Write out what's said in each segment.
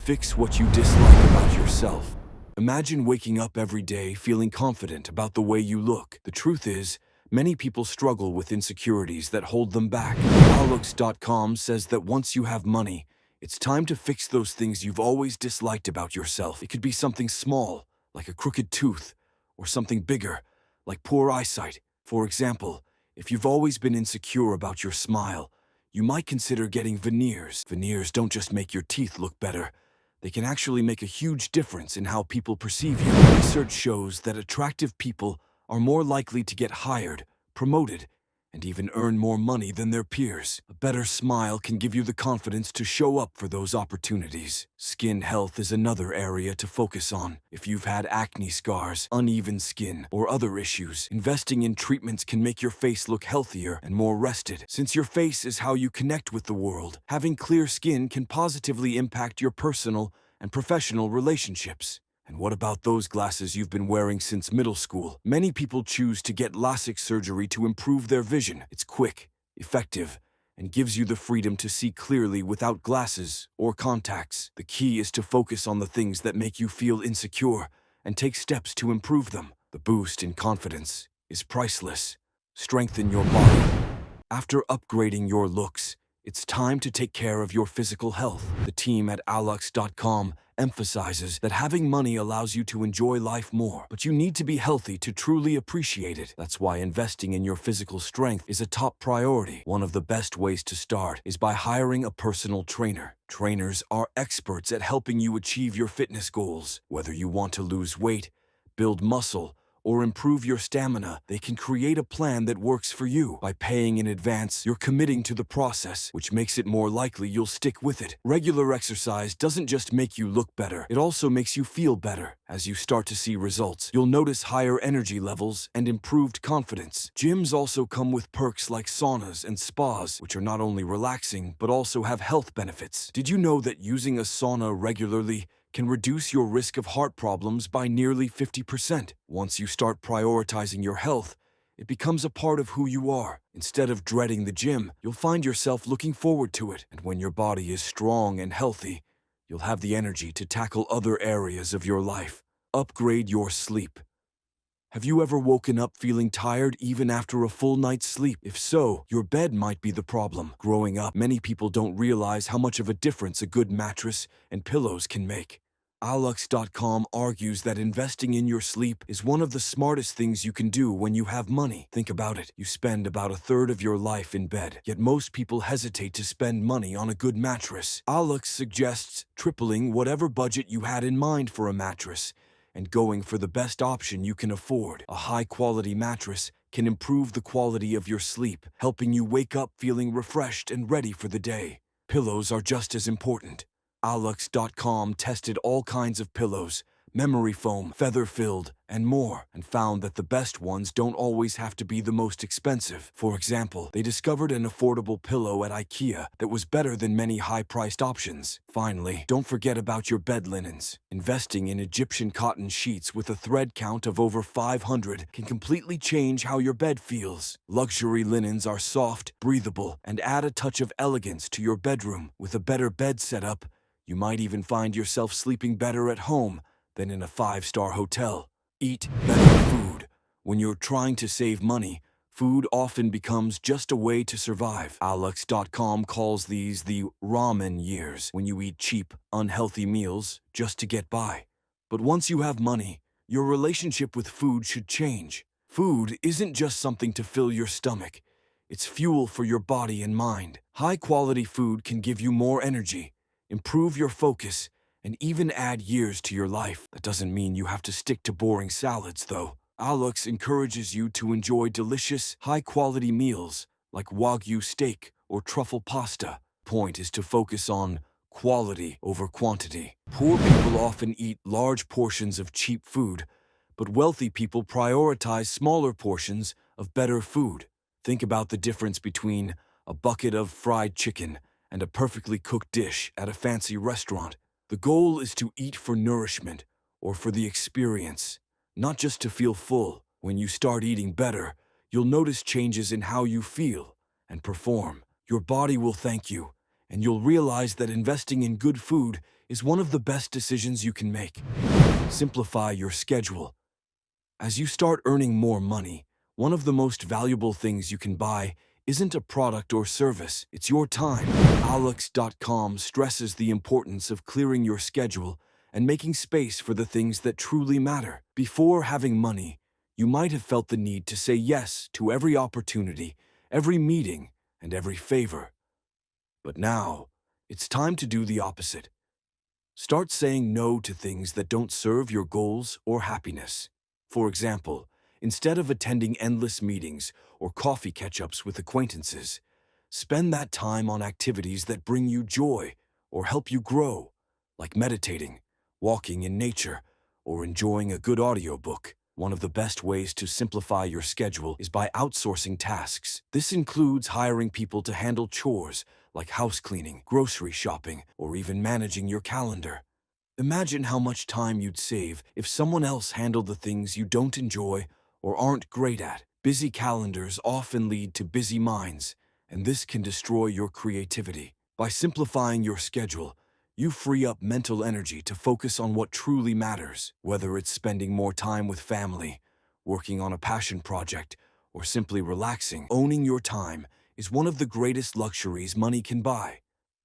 Fix what you dislike about yourself. Imagine waking up every day feeling confident about the way you look. The truth is, many people struggle with insecurities that hold them back. Alux.com says that once you have money, it's time to fix those things you've always disliked about yourself. It could be something small, like a crooked tooth, or something bigger, like poor eyesight. For example, if you've always been insecure about your smile, you might consider getting veneers. Veneers don't just make your teeth look better. They can actually make a huge difference in how people perceive you. Research shows that attractive people are more likely to get hired, promoted, and even earn more money than their peers. A better smile can give you the confidence to show up for those opportunities. Skin health is another area to focus on. If you've had acne scars, uneven skin, or other issues, investing in treatments can make your face look healthier and more rested. Since your face is how you connect with the world, having clear skin can positively impact your personal and professional relationships. And what about those glasses you've been wearing since middle school? Many people choose to get LASIK surgery to improve their vision. It's quick, effective, and gives you the freedom to see clearly without glasses or contacts. The key is to focus on the things that make you feel insecure and take steps to improve them. The boost in confidence is priceless. Strengthen your body. After upgrading your looks, it's time to take care of your physical health. The team at Alux.com emphasizes that having money allows you to enjoy life more, but you need to be healthy to truly appreciate it. That's why investing in your physical strength is a top priority. One of the best ways to start is by hiring a personal trainer. Trainers are experts at helping you achieve your fitness goals. Whether you want to lose weight, build muscle, or improve your stamina, they can create a plan that works for you. By paying in advance, you're committing to the process, which makes it more likely you'll stick with it. Regular exercise doesn't just make you look better, it also makes you feel better. As you start to see results, you'll notice higher energy levels and improved confidence. Gyms also come with perks like saunas and spas, which are not only relaxing, but also have health benefits. Did you know that using a sauna regularly can reduce your risk of heart problems by nearly 50%. Once you start prioritizing your health, it becomes a part of who you are. Instead of dreading the gym, you'll find yourself looking forward to it. And when your body is strong and healthy, you'll have the energy to tackle other areas of your life. Upgrade your sleep. Have you ever woken up feeling tired even after a full night's sleep? If so, your bed might be the problem. Growing up, many people don't realize how much of a difference a good mattress and pillows can make. Alux.com argues that investing in your sleep is one of the smartest things you can do when you have money. Think about it. You spend about a third of your life in bed, yet most people hesitate to spend money on a good mattress. Alux suggests tripling whatever budget you had in mind for a mattress and going for the best option you can afford. A high-quality mattress can improve the quality of your sleep, helping you wake up feeling refreshed and ready for the day. Pillows are just as important. Alux.com tested all kinds of pillows, memory foam, feather-filled, and more, and found that the best ones don't always have to be the most expensive. For example, they discovered an affordable pillow at IKEA that was better than many high-priced options. Finally, don't forget about your bed linens. Investing in Egyptian cotton sheets with a thread count of over 500 can completely change how your bed feels. Luxury linens are soft, breathable, and add a touch of elegance to your bedroom. With a better bed setup, you might even find yourself sleeping better at home than in a 5-star hotel. Eat better food. When you're trying to save money, food often becomes just a way to survive. Alux.com calls these the ramen years, when you eat cheap, unhealthy meals just to get by. But once you have money, your relationship with food should change. Food isn't just something to fill your stomach. It's fuel for your body and mind. High-quality food can give you more energy, improve your focus, and even add years to your life. That doesn't mean you have to stick to boring salads, though. Alux encourages you to enjoy delicious, high-quality meals like Wagyu steak or truffle pasta. Point is to focus on quality over quantity. Poor people often eat large portions of cheap food, but wealthy people prioritize smaller portions of better food. Think about the difference between a bucket of fried chicken and a perfectly cooked dish at a fancy restaurant. The goal is to eat for nourishment or for the experience, not just to feel full. When you start eating better, you'll notice changes in how you feel and perform. Your body will thank you, and you'll realize that investing in good food is one of the best decisions you can make. Simplify your schedule. As you start earning more money, one of the most valuable things you can buy isn't a product or service, it's your time. Alex.com stresses the importance of clearing your schedule and making space for the things that truly matter. Before having money, you might have felt the need to say yes to every opportunity, every meeting, and every favor. But now, it's time to do the opposite. Start saying no to things that don't serve your goals or happiness. For example, instead of attending endless meetings or coffee catch-ups with acquaintances, spend that time on activities that bring you joy or help you grow, like meditating, walking in nature, or enjoying a good audiobook. One of the best ways to simplify your schedule is by outsourcing tasks. This includes hiring people to handle chores like house cleaning, grocery shopping, or even managing your calendar. Imagine how much time you'd save if someone else handled the things you don't enjoy or aren't great at. Busy calendars often lead to busy minds, and this can destroy your creativity. By simplifying your schedule, you free up mental energy to focus on what truly matters, whether it's spending more time with family, working on a passion project, or simply relaxing. Owning your time is one of the greatest luxuries money can buy.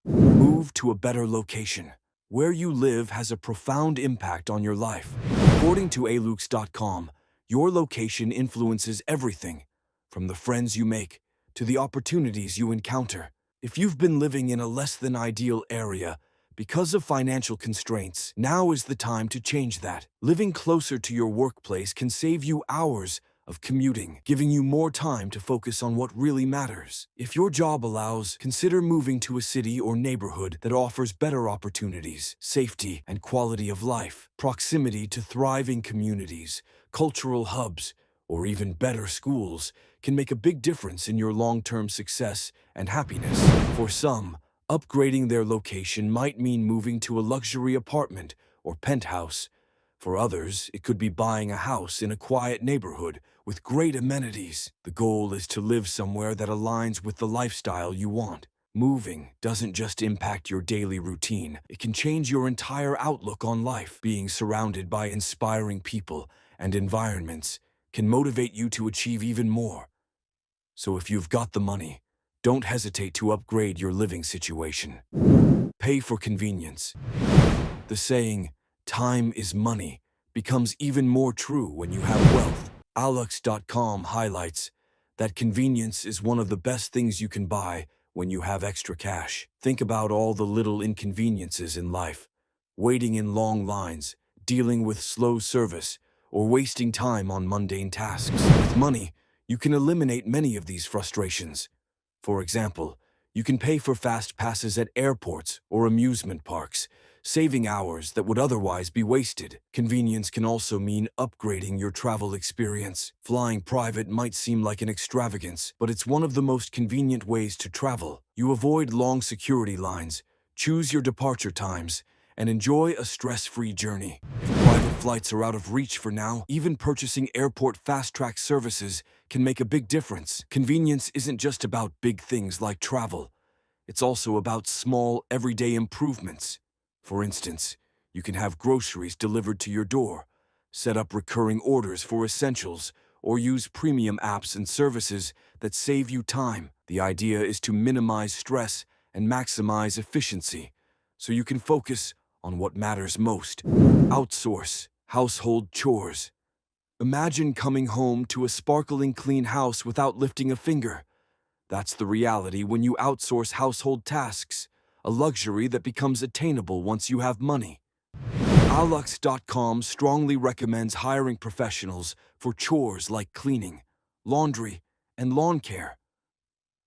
Move to a better location. Where you live has a profound impact on your life. According to alux.com, your location influences everything, from the friends you make to the opportunities you encounter. If you've been living in a less than ideal area because of financial constraints, now is the time to change that. Living closer to your workplace can save you hours of commuting, giving you more time to focus on what really matters. If your job allows, consider moving to a city or neighborhood that offers better opportunities, safety, and quality of life. Proximity to thriving communities, cultural hubs, or even better schools can make a big difference in your long-term success and happiness. For some, upgrading their location might mean moving to a luxury apartment or penthouse. For others, it could be buying a house in a quiet neighborhood with great amenities. The goal is to live somewhere that aligns with the lifestyle you want. Moving doesn't just impact your daily routine, it can change your entire outlook on life. Being surrounded by inspiring people and environments can motivate you to achieve even more. So if you've got the money, don't hesitate to upgrade your living situation. Pay for convenience. The saying, "Time is money," becomes even more true when you have wealth. Alex.com highlights that convenience is one of the best things you can buy when you have extra cash. Think about all the little inconveniences in life: waiting in long lines, dealing with slow service, or wasting time on mundane tasks. With money, you can eliminate many of these frustrations. For example, you can pay for fast passes at airports or amusement parks, saving hours that would otherwise be wasted. Convenience can also mean upgrading your travel experience. Flying private might seem like an extravagance, but it's one of the most convenient ways to travel. You avoid long security lines, choose your departure times, and enjoy a stress-free journey. If private flights are out of reach for now, even purchasing airport fast-track services can make a big difference. Convenience isn't just about big things like travel. It's also about small, everyday improvements. For instance, you can have groceries delivered to your door, set up recurring orders for essentials, or use premium apps and services that save you time. The idea is to minimize stress and maximize efficiency, so you can focus on what matters most. Outsource household chores. Imagine coming home to a sparkling clean house without lifting a finger. That's the reality when you outsource household tasks, a luxury that becomes attainable once you have money. Alux.com strongly recommends hiring professionals for chores like cleaning, laundry, and lawn care.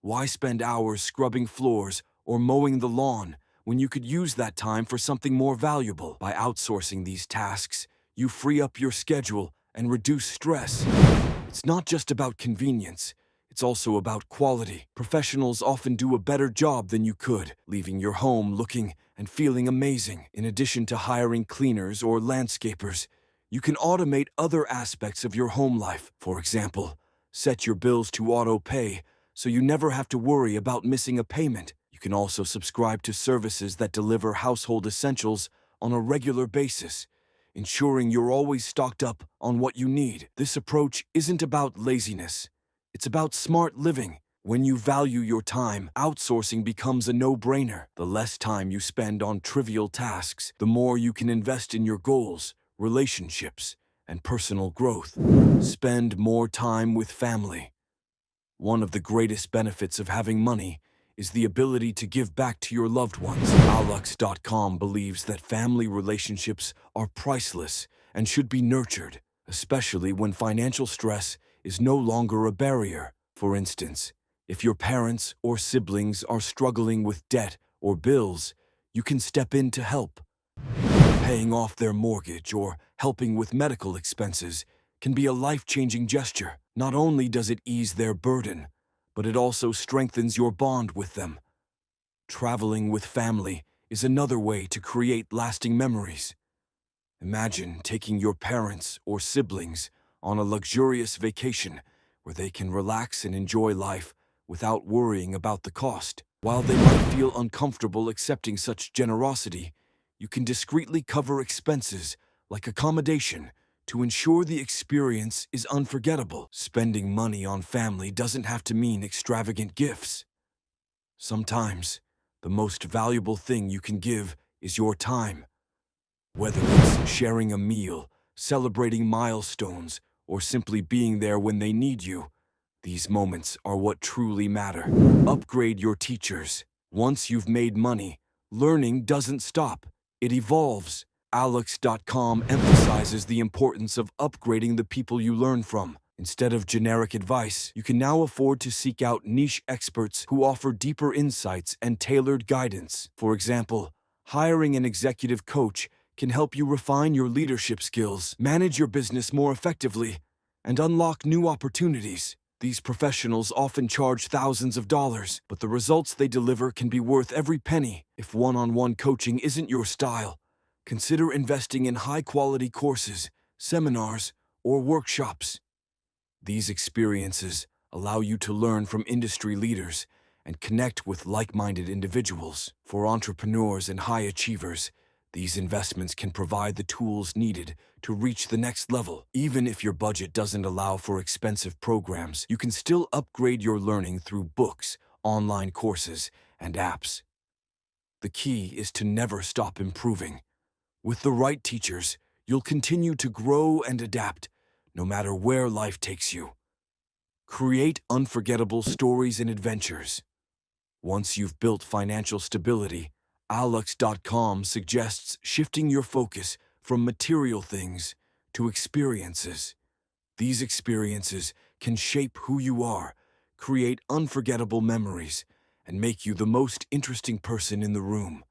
Why spend hours scrubbing floors or mowing the lawn when you could use that time for something more valuable? By outsourcing these tasks, you free up your schedule and reduce stress. It's not just about convenience, it's also about quality. Professionals often do a better job than you could, leaving your home looking and feeling amazing. In addition to hiring cleaners or landscapers, you can automate other aspects of your home life. For example, set your bills to auto-pay so you never have to worry about missing a payment. You can also subscribe to services that deliver household essentials on a regular basis, ensuring you're always stocked up on what you need. This approach isn't about laziness. It's about smart living. When you value your time, outsourcing becomes a no-brainer. The less time you spend on trivial tasks, the more you can invest in your goals, relationships, and personal growth. Spend more time with family. One of the greatest benefits of having money is the ability to give back to your loved ones. Alux.com believes that family relationships are priceless and should be nurtured, especially when financial stress is no longer a barrier. For instance, if your parents or siblings are struggling with debt or bills, you can step in to help. Paying off their mortgage or helping with medical expenses can be a life-changing gesture. Not only does it ease their burden, but it also strengthens your bond with them. Traveling with family is another way to create lasting memories. Imagine taking your parents or siblings on a luxurious vacation where they can relax and enjoy life without worrying about the cost. While they might feel uncomfortable accepting such generosity, you can discreetly cover expenses like accommodation to ensure the experience is unforgettable. Spending money on family doesn't have to mean extravagant gifts. Sometimes, the most valuable thing you can give is your time. Whether it's sharing a meal, celebrating milestones, or simply being there when they need you, these moments are what truly matter. Upgrade your teachers. Once you've made money, learning doesn't stop. It evolves. Alux.com emphasizes the importance of upgrading the people you learn from. Instead of generic advice, you can now afford to seek out niche experts who offer deeper insights and tailored guidance. For example, hiring an executive coach can help you refine your leadership skills, manage your business more effectively, and unlock new opportunities. These professionals often charge thousands of dollars, but the results they deliver can be worth every penny. If one-on-one coaching isn't your style, consider investing in high-quality courses, seminars, or workshops. These experiences allow you to learn from industry leaders and connect with like-minded individuals. For entrepreneurs and high achievers, these investments can provide the tools needed to reach the next level. Even if your budget doesn't allow for expensive programs, you can still upgrade your learning through books, online courses, and apps. The key is to never stop improving. With the right teachers, you'll continue to grow and adapt, no matter where life takes you. Create unforgettable stories and adventures. Once you've built financial stability, Alux.com suggests shifting your focus from material things to experiences. These experiences can shape who you are, create unforgettable memories, and make you the most interesting person in the room.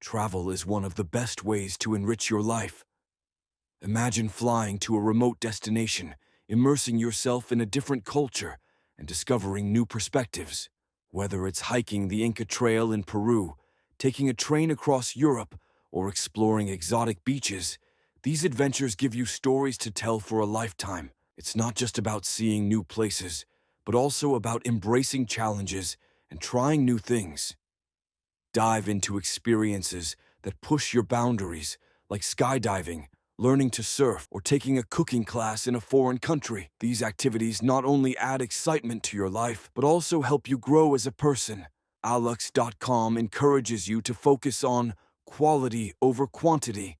Travel is one of the best ways to enrich your life. Imagine flying to a remote destination, immersing yourself in a different culture, and discovering new perspectives. Whether it's hiking the Inca Trail in Peru, taking a train across Europe, or exploring exotic beaches, these adventures give you stories to tell for a lifetime. It's not just about seeing new places, but also about embracing challenges and trying new things. Dive into experiences that push your boundaries, like skydiving, learning to surf, or taking a cooking class in a foreign country. These activities not only add excitement to your life, but also help you grow as a person. Alux.com encourages you to focus on quality over quantity.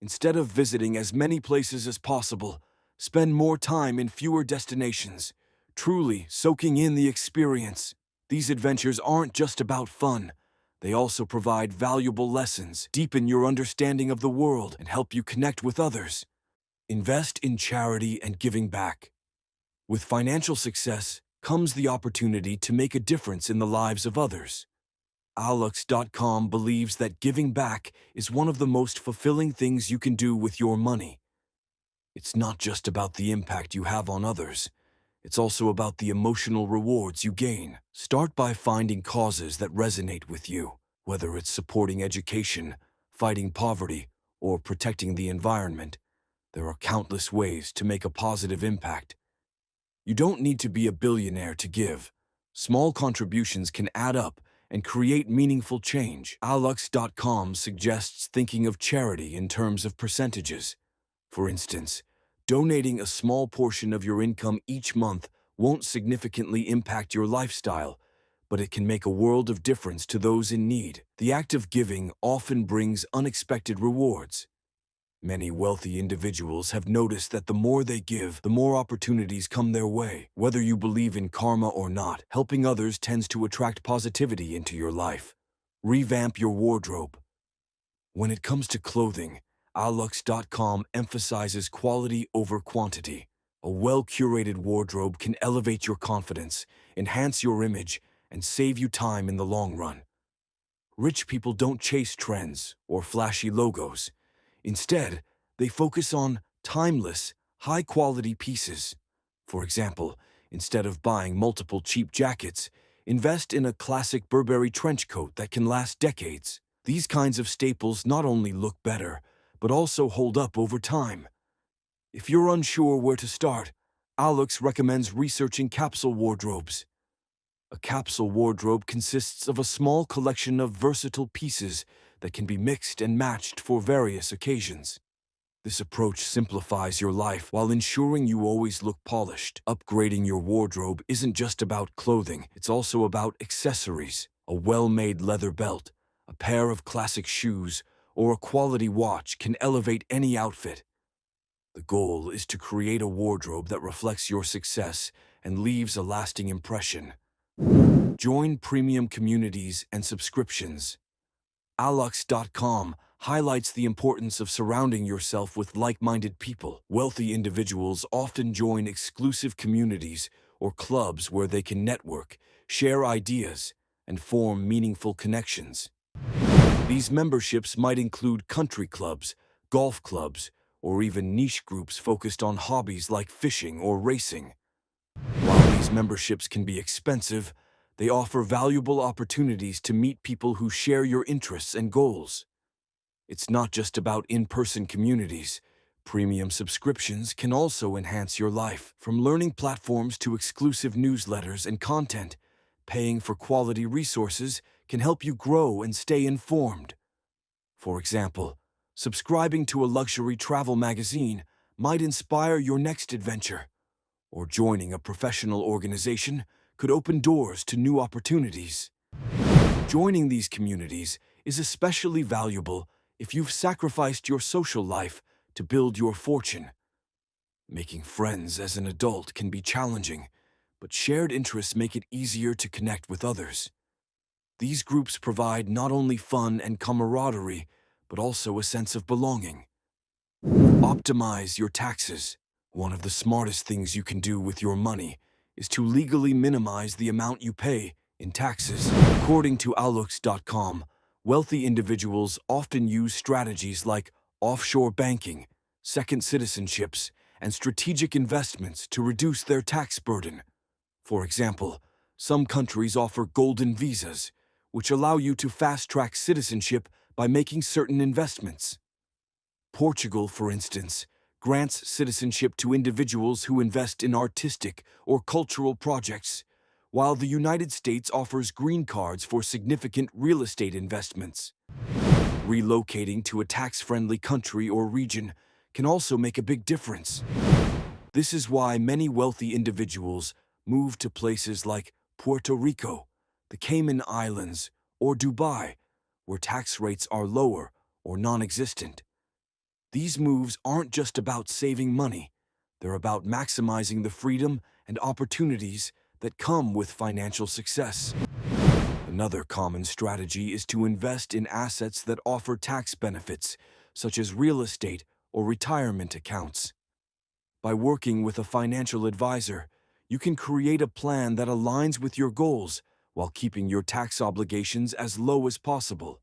Instead of visiting as many places as possible, spend more time in fewer destinations, truly soaking in the experience. These adventures aren't just about fun. They also provide valuable lessons, deepen your understanding of the world, and help you connect with others. Invest in charity and giving back. With financial success comes the opportunity to make a difference in the lives of others. Alux.com believes that giving back is one of the most fulfilling things you can do with your money. It's not just about the impact you have on others. It's also about the emotional rewards you gain. Start by finding causes that resonate with you, whether it's supporting education, fighting poverty, or protecting the environment. There are countless ways to make a positive impact. You don't need to be a billionaire to give. Small contributions can add up and create meaningful change. Alux.com suggests thinking of charity in terms of percentages. For instance, donating a small portion of your income each month won't significantly impact your lifestyle, but it can make a world of difference to those in need. The act of giving often brings unexpected rewards. Many wealthy individuals have noticed that the more they give, the more opportunities come their way. Whether you believe in karma or not, helping others tends to attract positivity into your life. Revamp your wardrobe. When it comes to clothing, Alux.com emphasizes quality over quantity. A well-curated wardrobe can elevate your confidence, enhance your image, and save you time in the long run. Rich people don't chase trends or flashy logos. Instead, they focus on timeless, high-quality pieces. For example, instead of buying multiple cheap jackets, invest in a classic Burberry trench coat that can last decades. These kinds of staples not only look better, but also hold up over time. If you're unsure where to start, Alux recommends researching capsule wardrobes. A capsule wardrobe consists of a small collection of versatile pieces that can be mixed and matched for various occasions. This approach simplifies your life while ensuring you always look polished. Upgrading your wardrobe isn't just about clothing, it's also about accessories. A well-made leather belt, a pair of classic shoes, or a quality watch can elevate any outfit. The goal is to create a wardrobe that reflects your success and leaves a lasting impression. Join premium communities and subscriptions. Alux.com highlights the importance of surrounding yourself with like-minded people. Wealthy individuals often join exclusive communities or clubs where they can network, share ideas, and form meaningful connections. These memberships might include country clubs, golf clubs, or even niche groups focused on hobbies like fishing or racing. While these memberships can be expensive, they offer valuable opportunities to meet people who share your interests and goals. It's not just about in-person communities. Premium subscriptions can also enhance your life. From learning platforms to exclusive newsletters and content, paying for quality resources can help you grow and stay informed. For example, subscribing to a luxury travel magazine might inspire your next adventure, or joining a professional organization could open doors to new opportunities. Joining these communities is especially valuable if you've sacrificed your social life to build your fortune. Making friends as an adult can be challenging, but shared interests make it easier to connect with others. These groups provide not only fun and camaraderie, but also a sense of belonging. Optimize your taxes. One of the smartest things you can do with your money is to legally minimize the amount you pay in taxes. According to Alux.com, wealthy individuals often use strategies like offshore banking, second citizenships, and strategic investments to reduce their tax burden. For example, some countries offer golden visas, which allow you to fast-track citizenship by making certain investments. Portugal, for instance, grants citizenship to individuals who invest in artistic or cultural projects, while the United States offers green cards for significant real estate investments. Relocating to a tax-friendly country or region can also make a big difference. This is why many wealthy individuals move to places like Puerto Rico, the Cayman Islands, or Dubai, where tax rates are lower or non-existent. These moves aren't just about saving money, they're about maximizing the freedom and opportunities that come with financial success. Another common strategy is to invest in assets that offer tax benefits, such as real estate or retirement accounts. By working with a financial advisor, you can create a plan that aligns with your goals while keeping your tax obligations as low as possible.